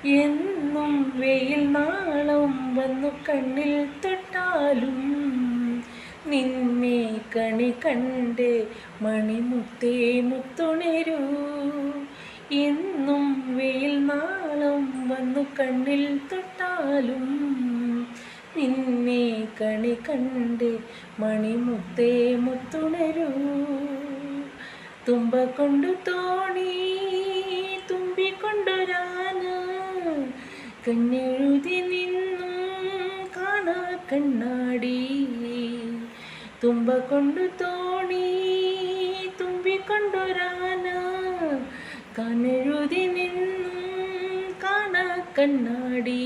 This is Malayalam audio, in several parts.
എന്നും വെയിൽ നാളം വന്നു കണ്ണിൽ തൊട്ടാലും നിന്നെ കണി കണ്ട് മണിമുത്തേ മുത്തുണരൂ. എന്നും വെയിൽ നാളം വന്നു കണ്ണിൽ തൊട്ടാലും നിന്നെ കണി കണ്ട് മണിമുത്തേ മുത്തുണരൂ. തുമ്പ കൊണ്ടു തോണി തുമ്പിക്കൊണ്ടൊരാന കണ്ണെഴുതി നിന്നും കാണാ കണ്ണാടി. തുമ്പ കൊണ്ടു തോണി തുമ്പിക്കൊണ്ടൊരാന കണ്ണെഴുതി നിന്നും കാണാ കണ്ണാടി.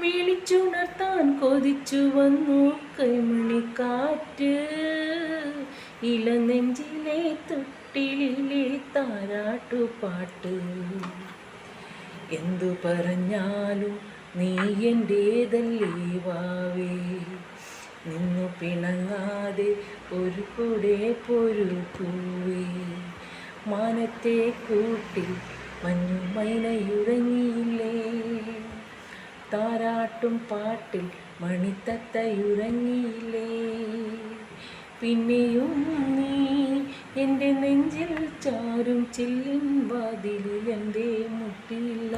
വിളിച്ചുണർത്താൻ കൊതിച്ചു വന്നു കൈമണിക്കാറ്റ്, ഇളനെഞ്ചിലെ തൊട്ടിലിലെ താരാട്ടുപാട്ട്. എന്തു പറഞ്ഞാലും നീ എൻ്റേതല്ലേ വാവേ, നിന്നു പിണങ്ങാതെ ഒരു കൂടെ പൊരു പൂവേ. മാനത്തെ കൂട്ടിൽ മഞ്ഞുമൈനയുറങ്ങിയില്ലേ, താരാട്ടും പാട്ടിൽ മണിത്തത്തയുറങ്ങിയില്ലേ. പിന്നെയും നീ എൻ്റെ നെഞ്ചിൽ ചാരും ചില്ലിൻ വാതിലിൽ എൻ്റെ മുട്ടിയില്ല.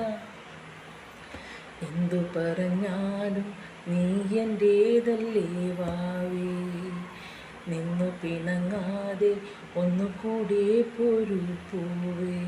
എന്തു പറഞ്ഞാലും നീ എൻ്റേതല്ലേ വാവേ, നിന്നു പിണങ്ങാതെ ഒന്നുകൂടെ പൊരു പൂവേ.